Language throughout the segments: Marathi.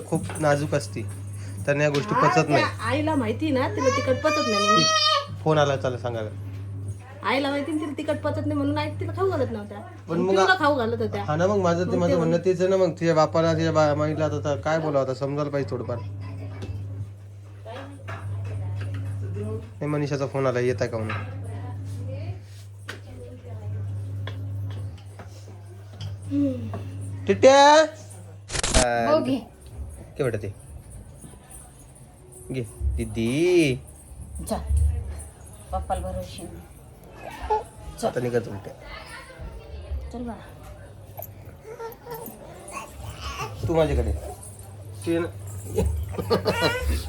खूप नाजूक असते, त्यांना या गोष्टी पचत नाही. आईला माहिती ना तिला तिखट पचत नाही म्हणून. फोन आला, चला सांगायला. आईला माहिती ना तिला तिखट पचत नाही म्हणून आई तिला खाऊ घालत नव्हत्या, पण मग तुला खाऊ घालत होत्या. हा ना, मग माझं म्हणणं तेच आहे ना. मग तिच्या बापाला तिच्या माईला आता काय बोलावं, आता समजायला पाहिजे थोडंफार. नाही, मनीषाचा फोन आला, येत आहे का म्हणून. टिट्या के बेटा, ते घे दीदी. पप्पाला भरोशी आता निघत उलट्या. चल बा. तू माझ्याकडे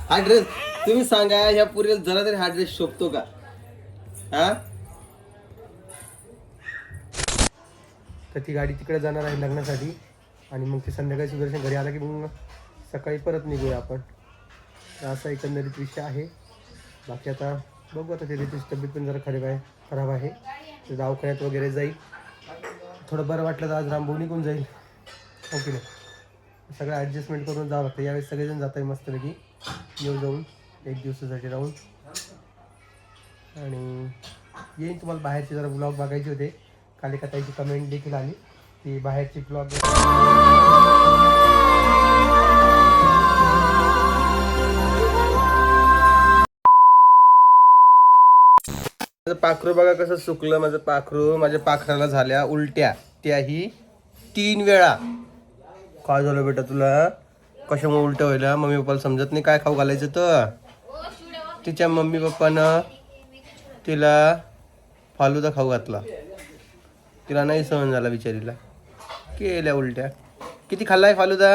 हा ड्रेस, तुम्ही सांगा ह्या पुरीला जरा तरी हा ड्रेस शोभतो का? हा, तर ती गाडी तिकडे जाणार आहे लग्नासाठी, आणि मग ती संध्याकाळी सुदर्शन घरी आला की मग सकाळी परत निघूया आपण. असा एकंदरीत विषय आहे. बाकी आता बघू, आता त्याची तब्येत पण जरा खराब आहे. ते दवाखान्यात वगैरे जाईल. थोडं बरं वाटलं तर आज रामभाऊ निघून जाईल. ओके नाही, सगळं ॲडजस्टमेंट करून जावं लागतं. यावेळेस सगळेजण जात आहे मस्तपैकी येऊ जाऊन एक दिवसासाठी राहून. आणि येईन तुम्हाला बाहेरचे जरा ब्लॉग बघायचे होते. काल एका ताईची कमेंट देखील आली की बाहेरची ब्लॉग. माझं पाखरू बघा कसं सुकलं. माझं पाखरू, माझ्या पाखराला झाल्या उलट्या, त्याही 3 वेळा. काय झालं बेटा तुला? कशामुळे उलट्या व्हायला? मम्मी पप्पाला समजत नाही काय खाऊ घालायचं तर. तिच्या मम्मी पप्पानं तिला फालुदा खाऊ घातला, तिला नाही सहन झाला बिचारीला, केल्या उलट्या. किती खाल्लाय फालुदा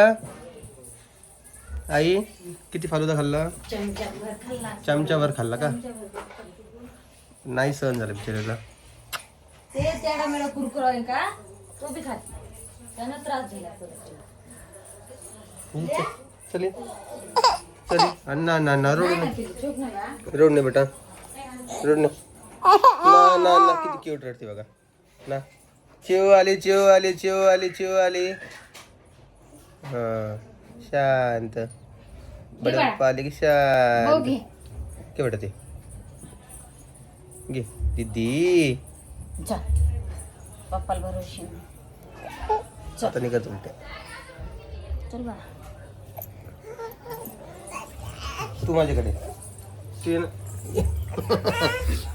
आई? किती फालुदा खाल्ला? चमच्याभर खाल्ला का? नाही सहन झालं बिचारीला. ते त्याला मला कुरकुरा आहे का तो बी खात, त्यानं त्रास झाला. चले चले, अन्ना ना ना, रोड नाही बेटा, रोड नाही ना ना ना. किती क्यूट रडते बघा ना. चिव आली, चिव आली, चिव आली, चिव आली. हा, शांत बडप्प आली की शांत. के बेटा ते घे दीदी. पप्पाला भरोशी आता निघत उलट्या. चल बा. तू माझ्याकडे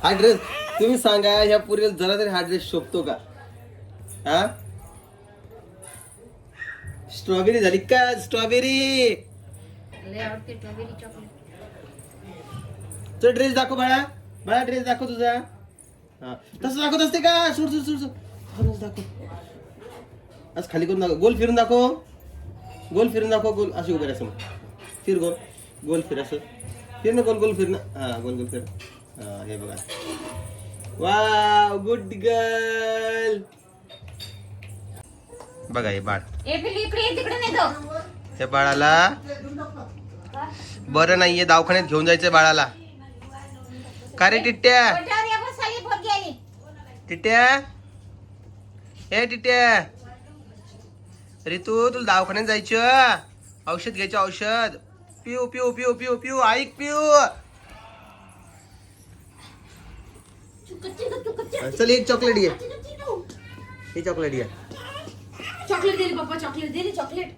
हा ड्रेस, तुम्ही सांगा ह्या पुरीला जरा तरी हा ड्रेस शोभतो का? हा, स्ट्रॉबेरी झाली का? स्ट्रॉबेरी तो ड्रेस दाखव बाळा, बाळा ड्रेस दाखव तुझा. हा, तसं दाखवत असते का? सोड सोड सोड सोड, दाखव. आज खाली करून दाखव, गोल फिरून दाखव, गोल फिरून दाखव. गोल अशी उभे असं फिर, गोल गोल फिर, असं फिर ना, गोल गोल फिर ना. हा, गोल गोल फिर. हा, हे बघा. Wow, good girl. बघा हे बाळ, त्या बाळाला बरं नाहीये, दवाखान्यात घेऊन जायचंय बाळाला. का रे टिट्ट्या? टिट्ट्या, हे टिट्ट्या, रितू तुला दवाखान्यात जायचं, औषध घ्यायचं, औषध. पिऊ पिऊ पिऊ पिऊ पिऊ, ऐक पिऊ. चल एक चॉकलेट घे, हे चॉकलेट घे. चॉकलेट दिली पप्पा, चॉकलेट दिली, चॉकलेट.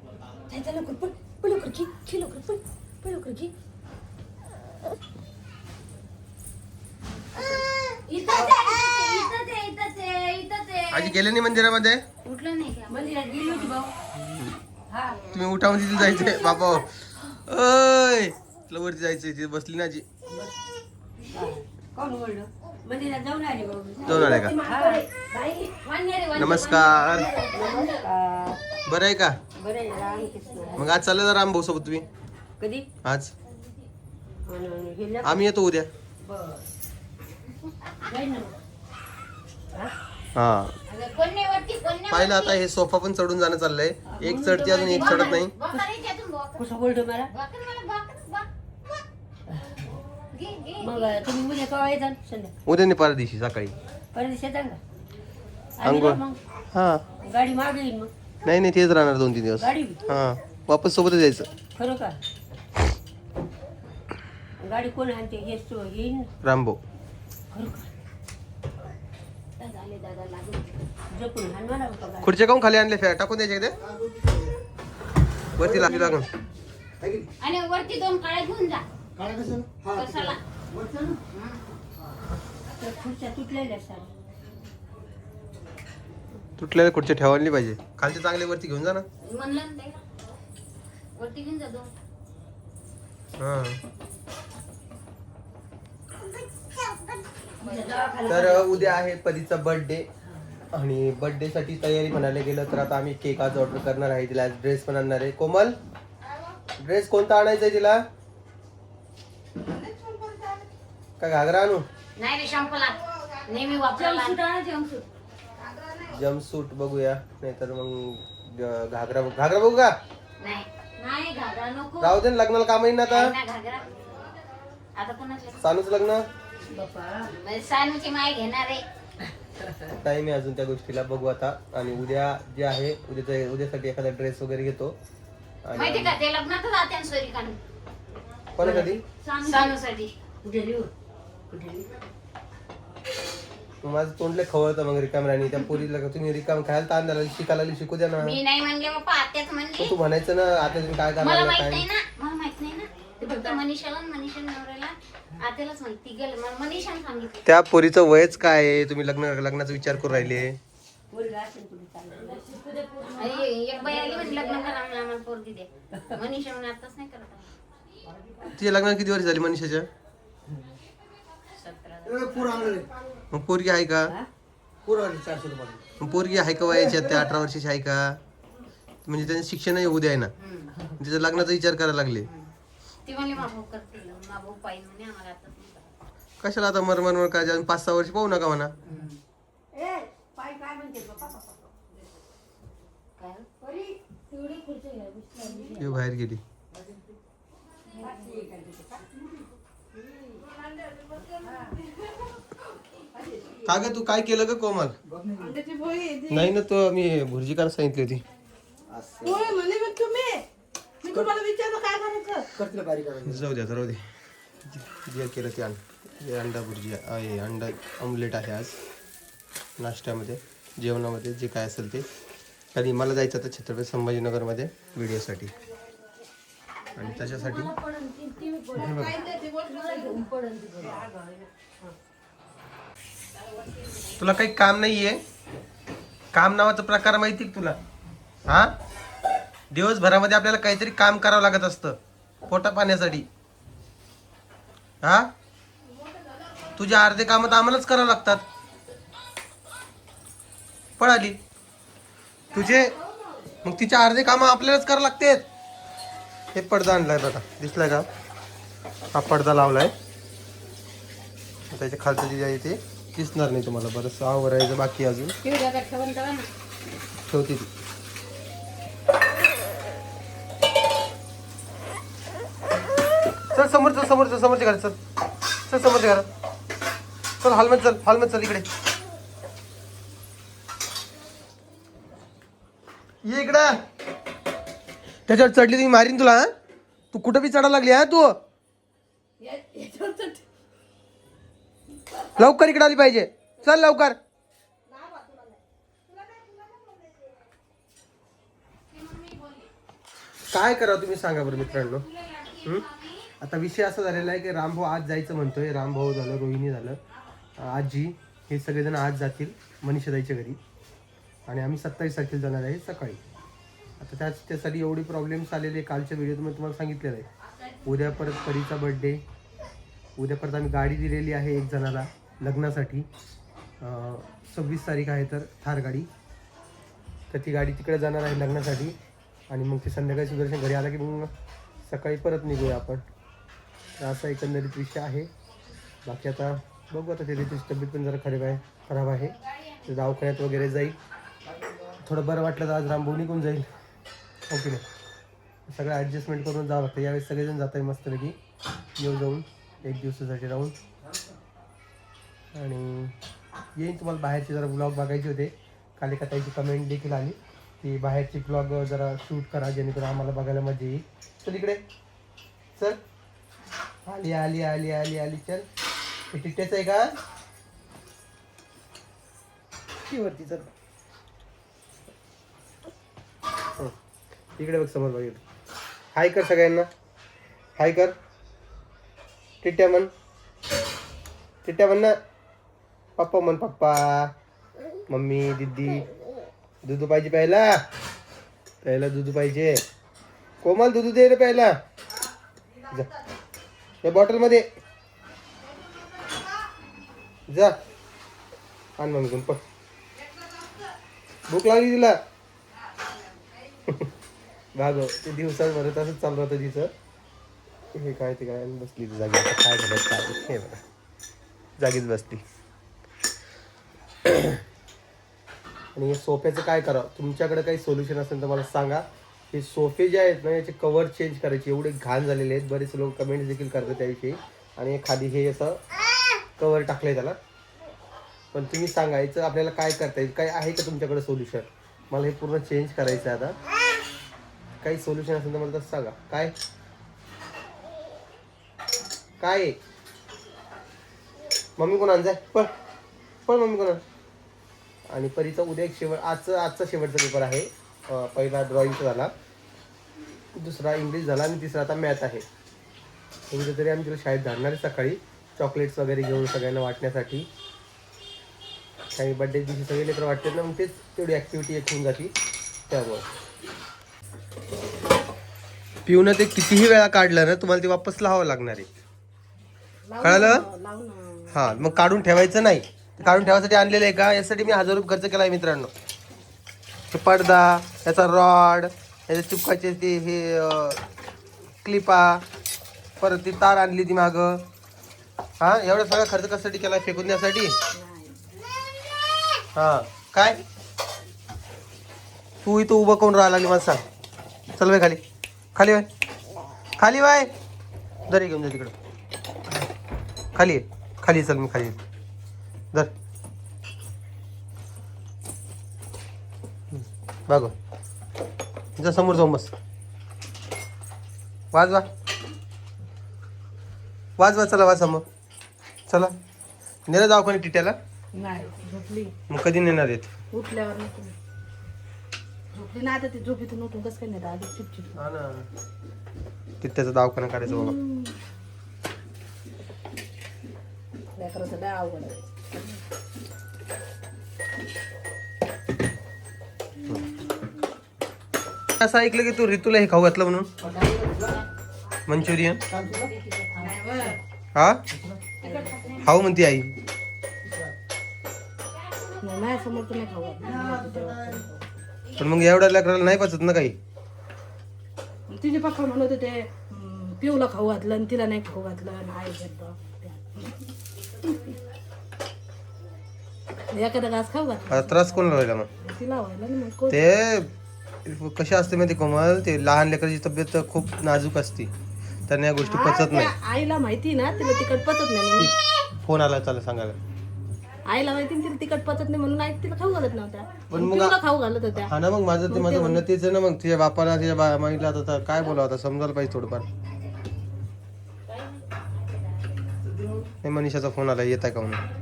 त्याला लवकर पण लवकर घे, घे लवकर, पण लवकर घे. आजी गेले नाही मंदिरामध्ये? उठलं नाही का? मंदिरात गेली होती भाऊ. तुम्ही उठा म्हणजे तिथे जायचंय बाबा. ओय, तुला वरती जायचंय, तिथे बसली ना आजी. कोण बोललो? मंदिरात जाऊन आले भाऊ. जाऊन आले का? नमस्कार. बरं आहे का? मग आज चाललं ना रामभाऊ सोबत तुम्ही? कधी? आज आम्ही येतो उद्या. हा, पाहिलं आता हे सोफा पण चढून जाणं चाललंय. एक चढते अजून एक चढत नाही. कसं बोलतो मला? मग तुम्ही उद्या केव्हा येताल? संध्याकाळी. उद्या नाही, परवा दिवशी सकाळी. परवा दिवशी येताल का? अंघोळ. मग हा, गाडी मागे येईल मग. नाही नाही, तेच राहणार 2-3 दिवस. गाडी हा, वापस सोबतच जायचं. खरं का? गाडी कोण आणते? हेच तो येईन ना. रामभाऊ. खरं का? दादा लागून जपून हाणणार आहोत का गाडी? खुर्च्या काऊन खाली आणले टाकून द्यायचे ते वरती लागून. आणि वरती 2 काळ्या घेऊन जा. कशाला? त्या खुर्च्या तुटलेल्या साऱ्या. तुटलेल्या खुर्च्या ठेवायला नाही पाहिजे. खालचे चांगले वरती घेऊन जा ना. म्हणलं ना ते वरती घेऊन जा 2. हा. तर उद्या आहे परीचा बर्थडे आणि बर्थडे साठी तयारी म्हणायला गेलं तर आता आम्ही केक आज ऑर्डर करणार आहे. तिला ड्रेस पण आणणार आहे. कोमल ड्रेस कोणता आणायचा आहे तिला? का घागरा आणू? नाही रे शॅम्पूला नेहमी वापरायला जम्पसूट बघूया नाहीतर मग घागरा बघू का? नाही नाही घागरा नको. राहू दे ना, लग्नाला काम येईन ना आता. नाही घागरा आता कोणाचं? सानूच लग्न. बाप्पा सानूची माय घेणार आहे. टाइम आहे अजून त्या गोष्टीला. बघू आता. आणि उद्या जे आहे उद्यासाठी एखादा ड्रेस वगैरे घेतो. माहिती का ते लग्नात जाते आणि सोरी काढून. कोणासाठी? सानूसाठी. माझं तोंडले खवळतं मग रिकामराणी. त्या पोरीला तुम्ही रिकाम खायला ताण द्याला शिकायला शिकू द्या ना. मी नाही म्हणले बाप्पा आत्याच म्हणले. तू म्हणायचं ना आता तुम्ही काय मला करणार माहित काय. नाही ना. मला माहित नाही ना. ते फक्त मनीषाला मनीषा नवऱ्याला आत्यालाच माहिती गेलं. मला मनीषाने सांगितलं. त्या पोरीचं वयच काय आहे? तुम्ही लग्नाचा विचार करू राहिले. एक बाई आली म्हणजे लग्न करा म्हणून आम्हाला पोरगी दे. मनीषा म्हणून आताच नाही करत. तिच्या लग्नाला किती वर्ष झाली मनीषाच्या? 17. मग पोरगी आहे का? मग पोरगी आहे का वयाच्या? त्या 18 वर्षाची आहे का? म्हणजे त्यांचं शिक्षणही होऊ द्याय ना. तिच्या लग्नाचा विचार करायला लागले. ती म्हणली माभाऊ करतील. माभाऊ पाहिजे म्हणे आम्हाला आताच नाही करत. कशाला आता मरमर काय 5-6 वर्ष पाहू नका म्हणा. बाहेर गेली. का ग तू काय केलं ग कोमल? नाही ना तो मी भुर्जी करायला सांगितली होती. जाऊ द्या राहू दे. जे केलं ते हे अंडा भुर्जी आहे. अंडा ऑमलेट आहे आज नाश्त्यामध्ये. जेवणामध्ये जे काय असेल ते. कधी मला जायचं होतं छत्रपती संभाजीनगरमध्ये व्हिडिओसाठी आणि त्याच्यासाठी तुला काही काम नाहीये. काम नावाचा प्रकार माहिती का तुला? हा दिवसभरामध्ये आपल्याला काहीतरी काम करावं लागत असतं पोटा पाण्यासाठी. हा तुझे अर्धे काम तर आम्हालाच करावं लागतात. पळाली तुझे मग तिच्या अर्धे काम आपल्यालाच करावं लागतात. हे पडदा आणलाय बघा दिसलाय का? हा पडदा लावलाय. त्याच्या खालचं जे आहे ते दिसणार नाही तुम्हाला. बरंच आवरायचं बाकी अजून. ठेवते ती. चल समोरच्या घरात चल समोरच्या घरात चल. हॉलमध्ये चल इकडे ये इकडं. त्याच्यावर चढली तुम्ही मारीन तुला. तू कुठं बी चढायला लागली हा तू. लवकर इकडे आली पाहिजे. चल लवकर. काय करा तुम्ही सांगा बरं मित्रांनो. आता विषय असा झालेला आहे की रामभाऊ आज जायचं म्हणतोय. रामभाऊ झालं, रोहिणी झालं, आजी हे सगळेजण आज जातील मनीषाताईच्या घरी आणि आम्ही 27 तारखेला जाणार आहे सकाळी. आता त्यासाठी एवढे प्रॉब्लेम्स आलेले. कालच्या व्हिडिओत मी तुम्हाला सांगितलेलं आहे. उद्या परत परीचा बर्थडे. उद्या परत आम्ही गाडी दिलेली आहे एक जणाला लग्नासाठी. 26 तारीख आहे तर थार गाडी. तर ती गाडी तिकडे जाणार आहे लग्नासाठी आणि मग ते संध्याकाळी सुदर्शन घरी आला की मग सकाळी परत निघूया आपण. तर असा एकंदरीत विषय आहे. बाकी आता बघू. आता त्याची तब्येत पण जरा खराब आहे. तर दवाखान्यात वगैरे जाईल. थोडं बरं वाटलं तर आज रामभाऊ निघून जाईल. ओके नाही सगळं ॲडजस्टमेंट करून जावं लागतं. यावेळेस सगळेजण जात आहे मस्तपैकी जाऊन 1 दिवसासाठी राहून. आणि येईन तुम्हाला बाहेरचे जरा ब्लॉग बघायचे होते. काल एका ताईची कमेंट देखील आली की बाहेरची ब्लॉग जरा शूट करा जेणेकरून आम्हाला बघायला मजा येईल. चल इकडे चल. आली आली आली आली आली चल. हे टिट्ट्याचं आहे का? ती वरती चल. इकडे बघ समोर बघ. हाय कर सगळ्यांना. हाय कर. टिट्ट्या म्हण. टिट्ट्या म्हण ना. पप्पा म्हण पप्पा. मम्मी दीदी. दूध पाहिजे प्यायला. प्यायला दूध पाहिजे. कोमल दूध दे रे प्यायला. जा या बॉटलमध्ये जा. आण मम्मी कोण पण. भूक लागली तिला. भागव ते दिवसांवर तसंच चालू होतं तिचं. हे काय ते काय बसली ती जागी. आता काय झालं काय हे बघा जागीच बसली. आणि हे सोफ्याचं काय करावं तुमच्याकडे काही सोल्युशन असेल तर मला सांगा. हे सोफे जे आहेत ना याचे कवर चेंज करायचे एवढे घाण झालेले आहेत. बरेच लोक कमेंट्स देखील करतात त्याविषयी. आणि खाली हे असं कवर टाकलंय त्याला. पण तुम्ही सांगायचं आपल्याला काय करता येईल. काय आहे का तुमच्याकडे सोल्युशन. मला हे पूर्ण चेंज करायचं आहे आता. काही सोल्युशन असेल तर मला तसं सांगा. काय काय मम्मी कोण आण जाय पण पण मम्मी कोण. आणि परीचा उद्या एक आजचा शेवटचा पेपर आहे. पहिला ड्रॉइंगचा झाला, दुसरा इंग्लिश झाला आणि तिसरा आता मॅथ आहे. उद्या तरी आम्ही तिला शाळेत धाडणार आहे सकाळी चॉकलेट्स वगैरे घेऊन सगळ्यांना वाटण्यासाठी. काही बड्डे दिवशी सगळे लेकर वाटतात ना मग तेच तेवढी ॲक्टिव्हिटी एक होऊन जाते त्यामुळे. पिऊन ते कितीही वेळा काढलं ना तुम्हाला ते वापस लावावं लागणार आहे. कळलं? हां मग काढून ठेवायचं नाही. काढून ठेवायसाठी आणलेलं आहे का यासाठी मी 1000 रुपये खर्च केला आहे मित्रांनो. हे पडदा याचा रॉड याचे चिपकाचे ते हे क्लिपा परत ती तार आणली ती मागं. हां एवढा सगळा खर्च कशासाठी केला फेकून द्यासाठी. हां काय तू इथं उभं करून राहायला लागली मला सांग. चल बाय खाली खाली बाय खाली बाय. दरी घेऊन जा तिकडं खाली खाली. चल मी खाली धर बघ जा समोर जाऊन बस. वाजवा वाजवा चला वाज समोर चला. नेलं जाऊ कोणी टिट्याला. नाही झोपली. मग कधी नेणार आहेत. उठल्यावर नको. झोपली ना आता ती झोपीतून उठून कसं काय नाही आधी चिपचिप. हा ना टिट्याचा दवाखाना काढायचा बाबा. लेकराचं लय अवघड आहे. असं ऐकलं की तू ऋतूला हे खाऊ घातलं म्हणून मंचुरियन. हा खाऊ म्हणते आई. नाही समोर तुम्ही खाऊ. पण मग एवढ्या लेकराला नाही पचत ना काही. तिचे पप्पा म्हणत होते पिऊला खाऊ घातलं आणि तिला नाही खाऊ घातलं आणि आई एखादा घास खाऊ घातला. त्रास कोणाला व्हायला मग तिला व्हायला ना मग ते कशा असते माहिती कोमल. ते लहान लेकराची तब्येत खूप नाजूक असते त्यांना या गोष्टी पचत नाही. आईला माहिती ना तिला तिखट पचत नाही म्हणून. फोन आला चला सांगायला. आईला माहिती तिला तिखट पचत नाही म्हणून आई तिला खाऊ घालत नव्हत्या. पण मग पिऊला खाऊ घालत होत्या. हा ना मग माझं म्हणणं तेच आहे ना. मग तिच्या बापाला तिच्या माईला आता काय बोलावं आता समजायला पाहिजे थोडंफार. नाही मनीषाचा फोन आला येत आहे का म्हणून.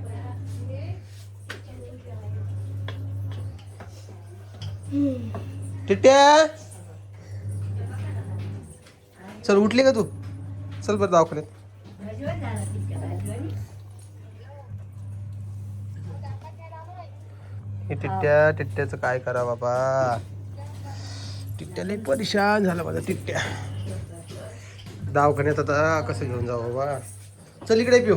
टिट्या चल उठली का तू. चल बरं दवाखान्यात. हे टिट्ट्याचं काय करा बाबा. टिट्ट्याला परेशान झाला माझा टिट्ट्या. दवाखान्यात आता कसं घेऊन जाऊ बाबा. चल इकडे पिऊ.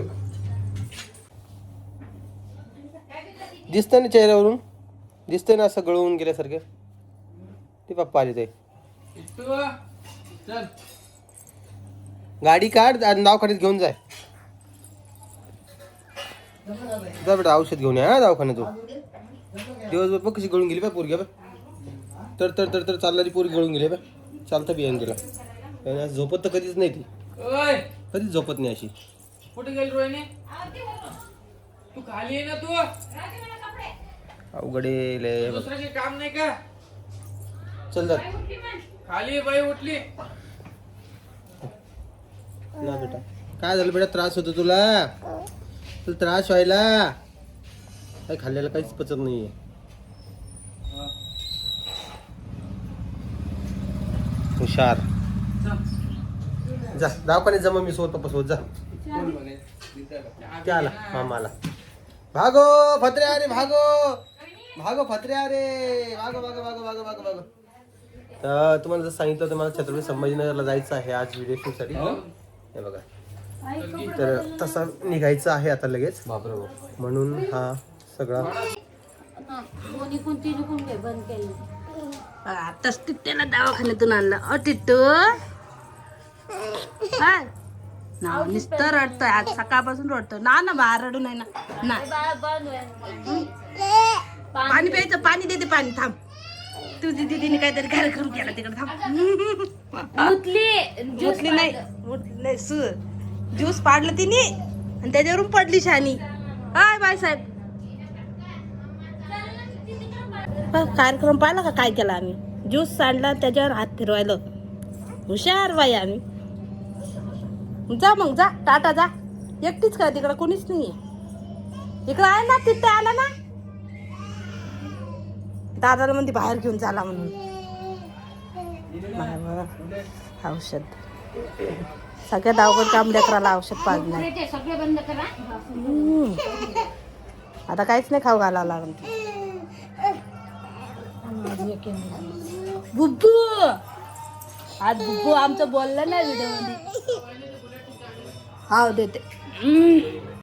दिसतंय ना चेहऱ्यावरून. दिसतंय ना असं गळून गेल्यासारखं. ते पप्पा आले ते. गाडी काढ आणि दवाखान्यात घेऊन जाय. जा बेटा औषध घेऊन या दवाखान्यातून. दिवसभर बघ कशी गळून गेली बा पोरगी बा. तर तर तर तर चालणारी पोरगी गळून गेली बा. चालता बियान गेला. झोपत तर कधीच नाही ती. कधीच झोपत नाही अशी. कुठे गेली रोहिणी. तू खाली आहे ना तू. अवघडे दुसरं काही काम नाही का. चल जा खाली बाई उठली. ना बेटा. काय झालं बेटा, त्रास होतो तुला त्रास व्हायला? काय खाल्लेलं काहीच पचत नाहीये. हुशार. जा दवाखान्यात जमा, मी स्वतः बसवत जा. त्या आला मामा आला. भागो फत्रे अरे भागो, भागो फत्रे अरे भागो भागो भागो भागो भागो भागो. तर तुम्हाला जर सांगितलं तर मला छत्रपती संभाजीनगरला जायचं आहे आज व्हिडिओ शूटसाठी. हे बघा, तर तसा निघायचं आहे आता लगेच, म्हणून हा सगळा दोन्ही कोणती घे बंद केलं. आताच टिट्ट्याला दवाखान्यातून आणला. टिट्टू नाव नुसतं रडतोय, आज सकाळपासून रडतोय. ना बाहेर रडू नाही ना. पाणी प्यायचं, पाणी देते, पाणी. थांब, तुझी दीदीने काहीतरी कार्यक्रम केला तिकडे. थांब. उठली नाही ज्यूस पाडलं तिने आणि त्याच्यावरून पडली शानी. हाय बाय साहेब, कार्यक्रम पाहिला का काय केला आम्ही? ज्यूस सांडला, त्याच्यावर हात फिरवायला. हुशार बाई आम्ही. जा मग, जा टाटा, जा. एकटीच का? तिकडं कोणीच नाहीये. इकडं आहे ना, तिथे आला ना. दादाला म्हणते बाहेर घेऊन चाला म्हणून. औषध सगळ्यात अवघड काम लेकराला औषध पाजणार. सगळे बंद करा. आता काहीच नाही खाऊ घालावं लागलं. बुब्बू, आज बुब्बू आमचं बोललं ना व्हिडिओ मध्ये. हाव देते.